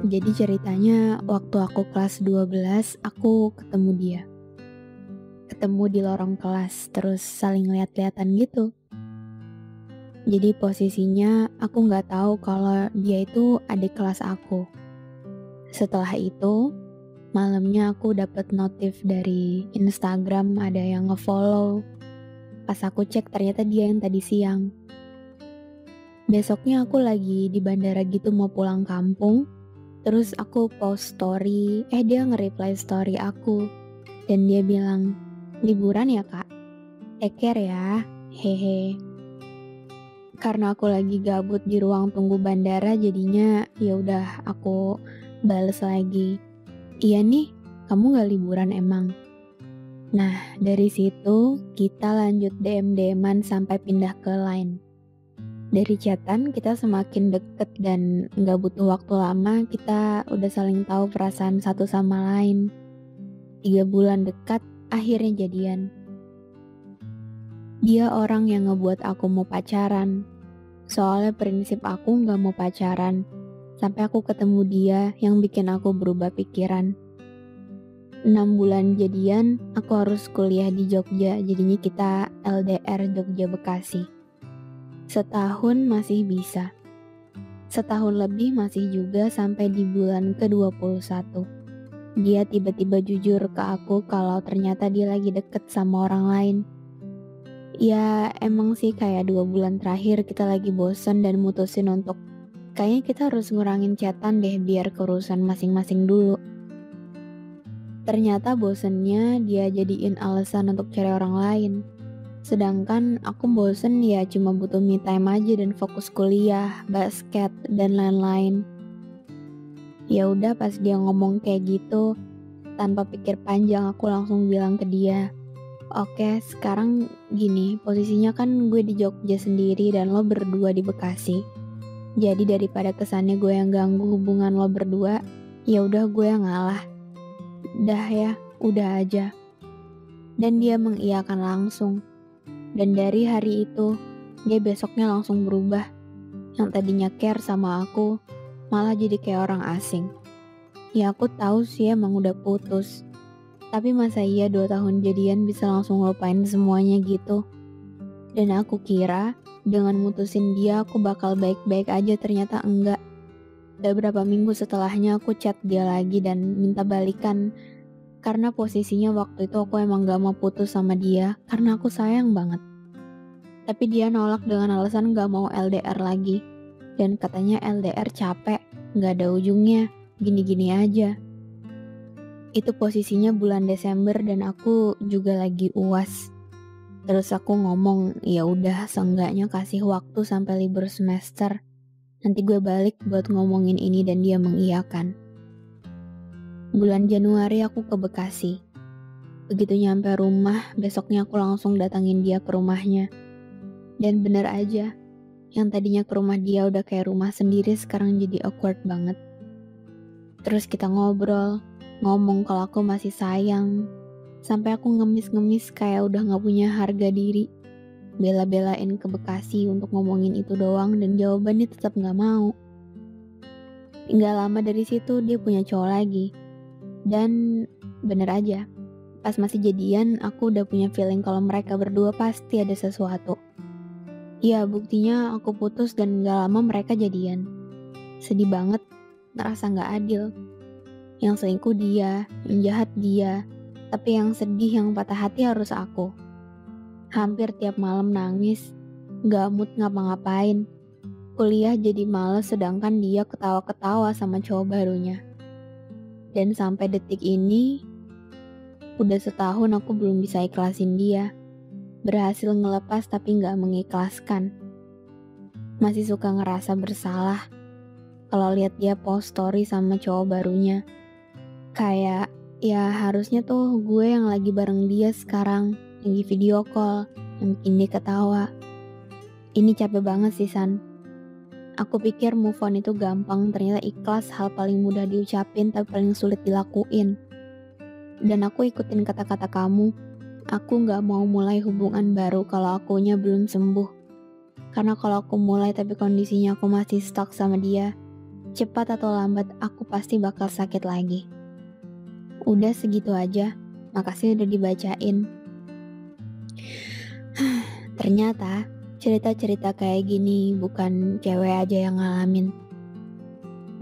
Jadi ceritanya waktu aku kelas 12 aku ketemu dia. Ketemu di lorong kelas terus saling lihat-lihatan gitu. Jadi posisinya aku nggak tahu kalau dia itu adik kelas aku. Setelah itu malamnya aku dapet notif dari Instagram ada yang ngefollow. Pas aku cek ternyata dia yang tadi siang. Besoknya aku lagi di bandara gitu mau pulang kampung. Terus aku post story, dia nge-reply story aku. Dan dia bilang, "Liburan ya kak? Take care ya, hehe." Karena aku lagi gabut di ruang tunggu bandara jadinya ya udah aku bales lagi. "Iya nih, kamu gak liburan emang?" Nah dari situ kita lanjut DM-DM-an sampai pindah ke Line. Dari chatan kita semakin deket dan gak butuh waktu lama kita udah saling tahu perasaan satu sama lain. 3 bulan dekat akhirnya jadian. Dia orang yang ngebuat aku mau pacaran. Soalnya prinsip aku gak mau pacaran. Sampai aku ketemu dia yang bikin aku berubah pikiran. 6 bulan jadian, aku harus kuliah di Jogja. Jadinya kita LDR Jogja Bekasi. Setahun masih bisa. Setahun lebih masih juga sampai di bulan ke-21. Dia tiba-tiba jujur ke aku kalau ternyata dia lagi deket sama orang lain. Ya emang sih kayak 2 bulan terakhir kita lagi bosen dan mutusin untuk kayaknya kita harus ngurangin chatan deh biar keurusan masing-masing dulu. Ternyata bosennya dia jadiin alasan untuk cari orang lain. Sedangkan aku bosen ya cuma butuh me time aja dan fokus kuliah, basket, dan lain-lain. Ya udah pas dia ngomong kayak gitu, tanpa pikir panjang aku langsung bilang ke dia, "Oke, sekarang gini, posisinya kan gue di Jogja sendiri dan lo berdua di Bekasi. Jadi daripada kesannya gue yang ganggu hubungan lo berdua, ya udah gue yang ngalah. Dah ya, udah aja." Dan dia mengiyakan langsung. Dan dari hari itu, dia besoknya langsung berubah. Yang tadinya care sama aku, malah jadi kayak orang asing. Ya aku tahu sih emang udah putus. Tapi masa iya 2 tahun jadian bisa langsung lupain semuanya gitu? Dan aku kira dengan mutusin dia aku bakal baik-baik aja, ternyata enggak. Beberapa minggu setelahnya aku chat dia lagi dan minta balikan. Karena posisinya waktu itu aku emang gak mau putus sama dia karena aku sayang banget. Tapi dia nolak dengan alasan gak mau LDR lagi. Dan katanya LDR capek, gak ada ujungnya, gini-gini aja. Itu posisinya bulan Desember dan aku juga lagi UAS. Terus aku ngomong, ya udah seenggaknya kasih waktu sampai libur semester. Nanti gue balik buat ngomongin ini dan dia mengiyakan. Bulan Januari aku ke Bekasi. Begitu nyampe rumah, besoknya aku langsung datangin dia ke rumahnya. Dan bener aja, yang tadinya ke rumah dia udah kayak rumah sendiri sekarang jadi awkward banget. Terus kita ngobrol, ngomong kalau aku masih sayang. Sampai aku ngemis-ngemis kayak udah gak punya harga diri. Bela-belain ke Bekasi untuk ngomongin itu doang dan jawabannya tetap gak mau. Gak lama dari situ dia punya cowok lagi. Dan bener aja, pas masih jadian aku udah punya feeling kalau mereka berdua pasti ada sesuatu. Ya buktinya aku putus dan gak lama mereka jadian. Sedih banget, ngerasa gak adil. Yang selingkuh dia, yang jahat dia, tapi yang sedih, yang patah hati harus aku. Hampir tiap malam nangis, gak mood ngapa-ngapain. Kuliah jadi males sedangkan dia ketawa-ketawa sama cowok barunya. Dan sampai detik ini, udah setahun aku belum bisa ikhlasin dia. Berhasil ngelepas tapi gak mengikhlaskan. Masih suka ngerasa bersalah kalau lihat dia post story sama cowok barunya. Kayak ya harusnya tuh gue yang lagi bareng dia sekarang, lagi video call, yang bikin dia ketawa. Ini capek banget sih San. Aku pikir move on itu gampang, ternyata ikhlas hal paling mudah diucapin tapi paling sulit dilakuin. Dan aku ikutin kata-kata kamu, aku gak mau mulai hubungan baru kalau akunya belum sembuh. Karena kalau aku mulai tapi kondisinya aku masih stuck sama dia, cepat atau lambat aku pasti bakal sakit lagi. Udah segitu aja, makasih udah dibacain. Ternyata cerita-cerita kayak gini bukan cewek aja yang ngalamin.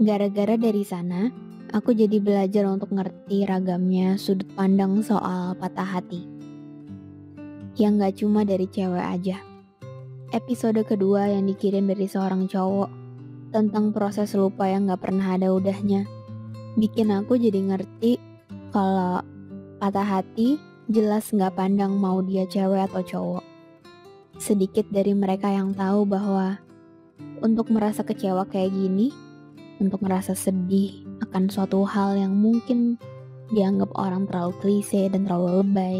Gara-gara dari sana, aku jadi belajar untuk ngerti ragamnya sudut pandang soal patah hati. Yang gak cuma dari cewek aja. Episode kedua yang dikirim dari seorang cowok tentang proses lupa yang gak pernah ada udahnya bikin aku jadi ngerti kalau patah hati jelas gak pandang mau dia cewek atau cowok. Sedikit dari mereka yang tahu bahwa untuk merasa kecewa kayak gini, untuk merasa sedih akan suatu hal yang mungkin dianggap orang terlalu klise dan terlalu lebay,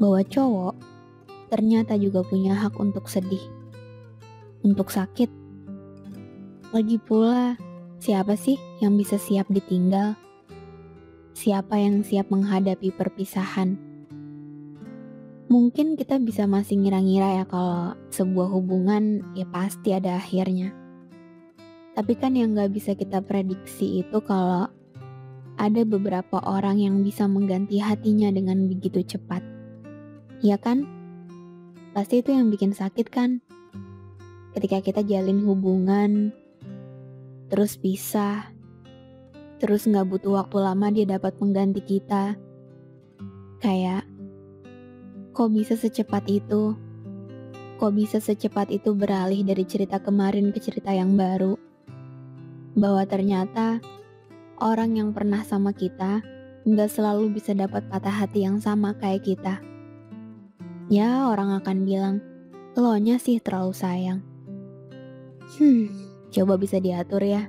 bahwa cowok ternyata juga punya hak untuk sedih, untuk sakit. Lagi pula, siapa sih yang bisa siap ditinggal? Siapa yang siap menghadapi perpisahan? Mungkin kita bisa masih ngira-ngira ya kalau sebuah hubungan ya pasti ada akhirnya. Tapi kan yang gak bisa kita prediksi itu kalau ada beberapa orang yang bisa mengganti hatinya dengan begitu cepat. Ya kan? Pasti itu yang bikin sakit kan? Ketika kita jalin hubungan, terus pisah, terus gak butuh waktu lama dia dapat mengganti kita. Kayak, kok bisa secepat itu? Kok bisa secepat itu beralih dari cerita kemarin ke cerita yang baru? Bahwa ternyata orang yang pernah sama kita gak selalu bisa dapat patah hati yang sama kayak kita. Ya, orang akan bilang, elonya sih terlalu sayang. Coba bisa diatur ya.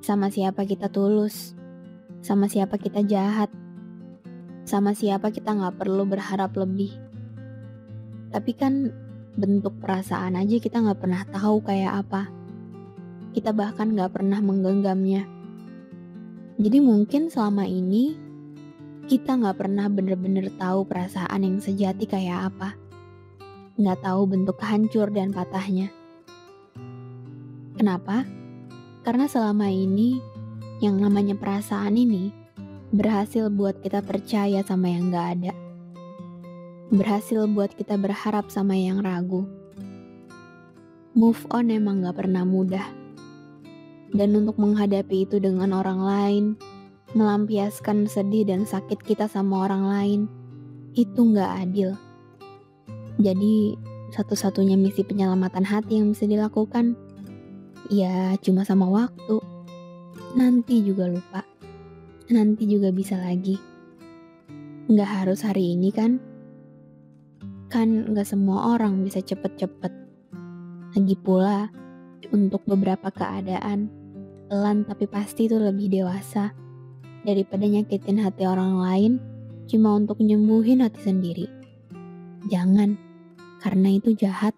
Sama siapa kita tulus, sama siapa kita jahat, sama siapa kita gak perlu berharap lebih. Tapi kan bentuk perasaan aja kita gak pernah tahu kayak apa. Kita bahkan gak pernah menggenggamnya. Jadi mungkin selama ini kita gak pernah bener-bener tahu perasaan yang sejati kayak apa. Gak tahu bentuk hancur dan patahnya. Kenapa? Karena selama ini yang namanya perasaan ini berhasil buat kita percaya sama yang gak ada. Berhasil buat kita berharap sama yang ragu. Move on emang gak pernah mudah. Dan untuk menghadapi itu dengan orang lain, melampiaskan sedih dan sakit kita sama orang lain, itu gak adil. Jadi satu-satunya misi penyelamatan hati yang bisa dilakukan, ya cuma sama waktu. Nanti juga lupa. Nanti juga bisa lagi. Gak harus hari ini kan? Kan gak semua orang bisa cepet-cepet. Lagi pula, untuk beberapa keadaan, pelan tapi pasti itu lebih dewasa daripada nyakitin hati orang lain cuma untuk nyembuhin hati sendiri. Jangan, karena itu jahat.